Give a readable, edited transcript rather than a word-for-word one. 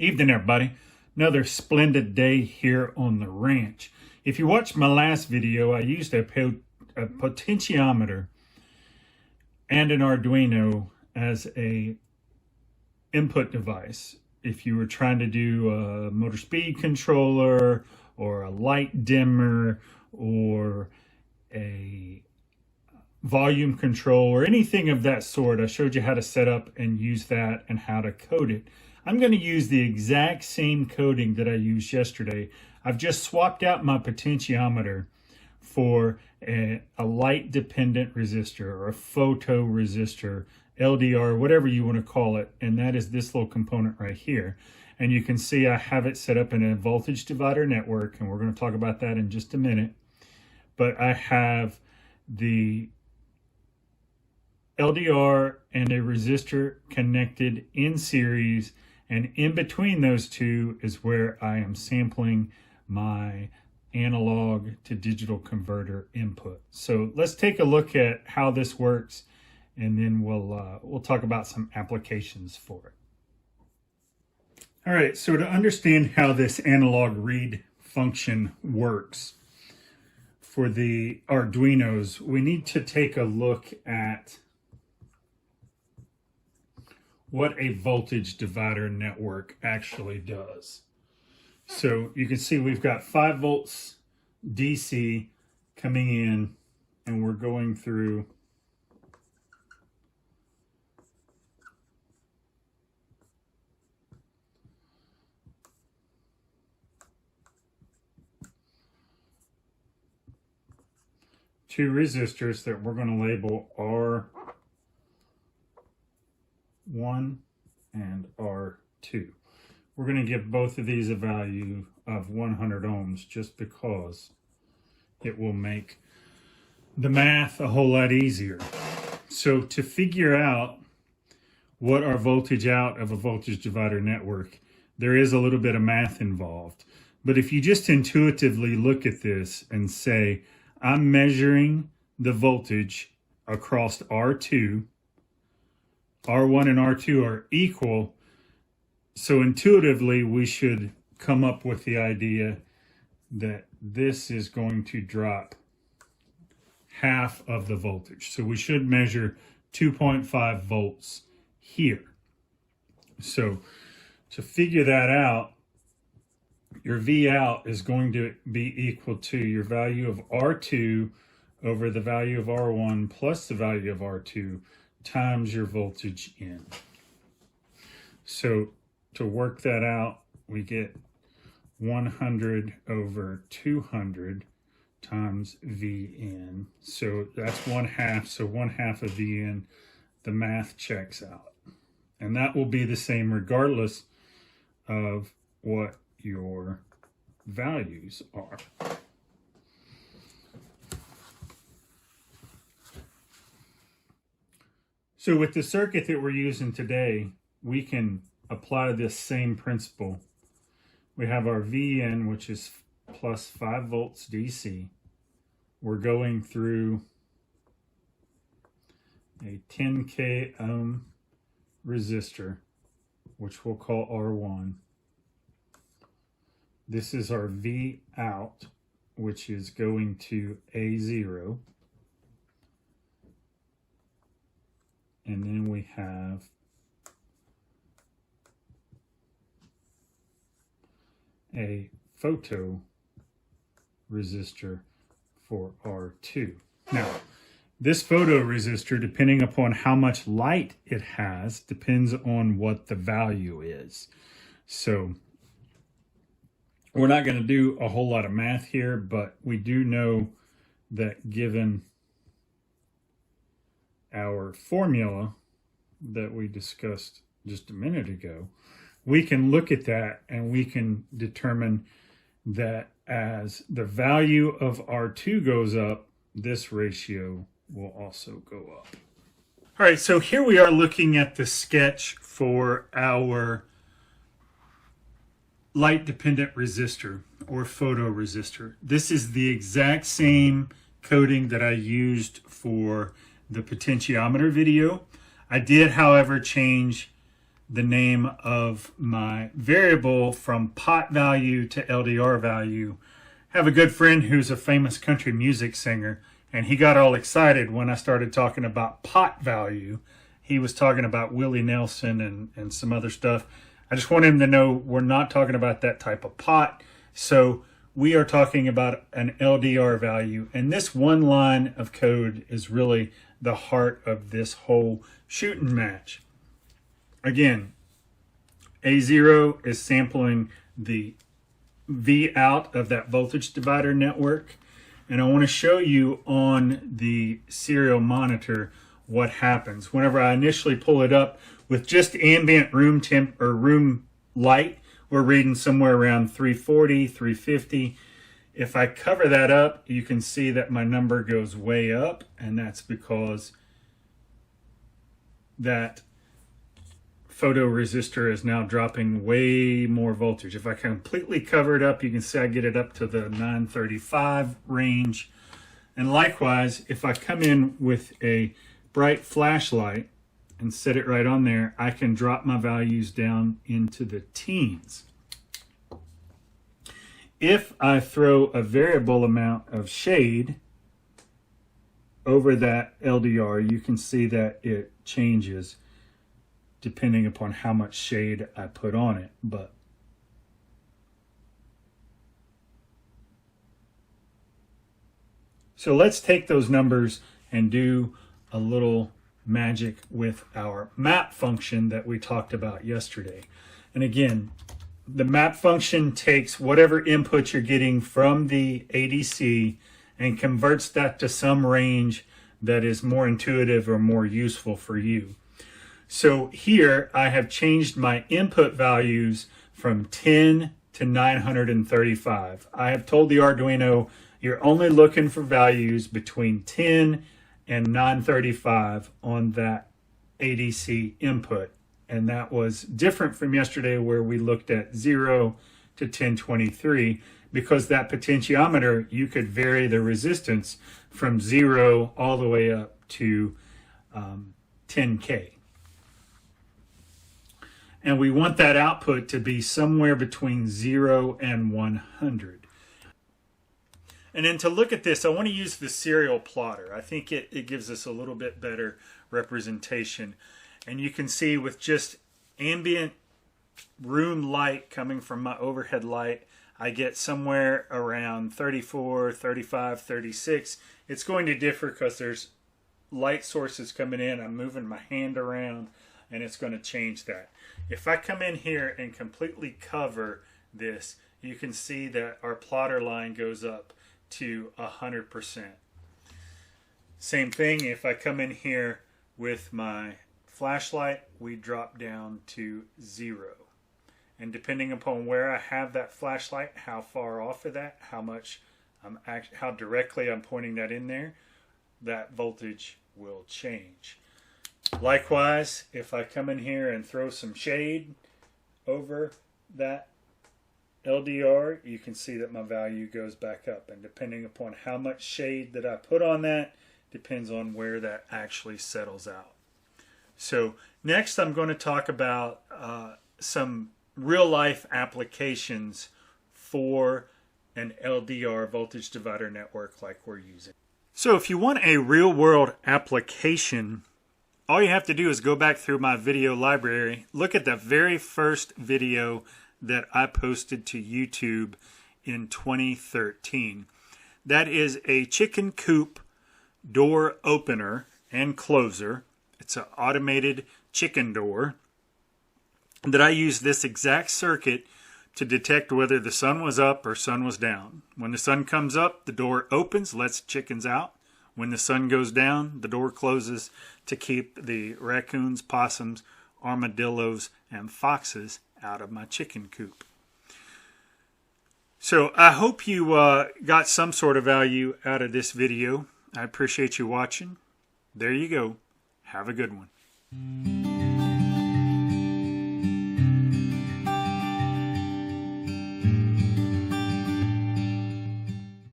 Evening, everybody. Another splendid day here on the ranch. If you watched my last video, I used a potentiometer and an Arduino as a input device. If you were trying to do a motor speed controller or a light dimmer or a volume control or anything of that sort, I showed you how to set up and use that and how to code it. I'm going to use the exact same coding that I used yesterday. I've just swapped out my potentiometer for a light dependent resistor or a photoresistor, LDR, whatever you want to call it. And that is this little component right here. And you can see I have it set up in a voltage divider network, and we're going to talk about that in just a minute. But I have the LDR and a resistor connected in series, and in between those two is where I am sampling my analog to digital converter input. So let's take a look at how this works, and then we'll talk about some applications for it. All right, so to understand how this analog read function works for the Arduinos, we need to take a look at what a voltage divider network actually does. So you can see we've got 5 volts DC coming in, and we're going through two resistors that we're going to label R1 and R2. We're going to give both of these a value of 100 ohms just because it will make the math a whole lot easier. So to figure out what our voltage out of a voltage divider network, there is a little bit of math involved. But if you just intuitively look at this and say, I'm measuring the voltage across R2, R1 and R2 are equal, so intuitively we should come up with the idea that this is going to drop half of the voltage. So we should measure 2.5 volts here. So to figure that out, your V out is going to be equal to your value of R2 over the value of R1 plus the value of R2 times your voltage in. So to work that out, we get 100 over 200 times V in. So that's 1/2. So 1/2 of V in, the math checks out. And that will be the same regardless of what your values are. So with the circuit that we're using today, we can apply this same principle. We have our Vn, which is plus 5 volts DC. We're going through a 10K ohm resistor, which we'll call R1. This is our V out, which is going to A0. And then we have a photo resistor for R2. Now, this photo resistor, depending upon how much light it has, depends on what the value is. So we're not going to do a whole lot of math here, but we do know that given our formula that we discussed just a minute ago, we can look at that and we can determine that as the value of R2 goes up, this ratio will also go up. All right, so here we are looking at the sketch for our light dependent resistor or photoresistor. This is the exact same coding that I used for the potentiometer video. I did, however, change the name of my variable from pot value to LDR value. I have a good friend who's a famous country music singer, and he got all excited when I started talking about pot value. He was talking about Willie Nelson and some other stuff. I just want him to know we're not talking about that type of pot. So we are talking about an LDR value, and this one line of code is really the heart of this whole shooting match. Again, A0 is sampling the V out of that voltage divider network, and I want to show you on the serial monitor what happens. Whenever I initially pull it up with just ambient room temp or room light, we're reading somewhere around 340, 350. If I cover that up, you can see that my number goes way up, and that's because that photoresistor is now dropping way more voltage. If I completely cover it up, you can see I get it up to the 935 range. And likewise, if I come in with a bright flashlight and set it right on there, I can drop my values down into the teens. If I throw a variable amount of shade over that LDR, you can see that it changes depending upon how much shade I put on it. So let's take those numbers and do a little magic with our map function that we talked about yesterday. And again, the map function takes whatever input you're getting from the ADC and converts that to some range that is more intuitive or more useful for you. So here I have changed my input values from 10 to 935. I have told the Arduino you're only looking for values between 10 and 935 on that ADC input. And that was different from yesterday where we looked at 0 to 1023, because that potentiometer, you could vary the resistance from 0 all the way up to 10K. And we want that output to be somewhere between 0 and 100. And then to look at this, I want to use the serial plotter. I think it gives us a little bit better representation. And you can see with just ambient room light coming from my overhead light, I get somewhere around 34, 35, 36. It's going to differ because there's light sources coming in. I'm moving my hand around, and it's going to change that. If I come in here and completely cover this, you can see that our plotter line goes up to 100%. Same thing, if I come in here with my flashlight, we drop down to 0. And depending upon where I have that flashlight, how far off of that, how directly I'm pointing that in there, that voltage will change. Likewise, if I come in here and throw some shade over that LDR, you can see that my value goes back up. And depending upon how much shade that I put on that, depends on where that actually settles out. So next I'm going to talk about some real-life applications for an LDR voltage divider network like we're using. So if you want a real-world application, all you have to do is go back through my video library, look at the very first video that I posted to YouTube in 2013. That is a chicken coop door opener and closer. It's an automated chicken door that I use this exact circuit to detect whether the sun was up or sun was down. When the sun comes up, the door opens, lets chickens out. When the sun goes down, the door closes to keep the raccoons, possums, armadillos, and foxes out of my chicken coop. So I hope you got some sort of value out of this video. I appreciate you watching. There you go. Have a good one.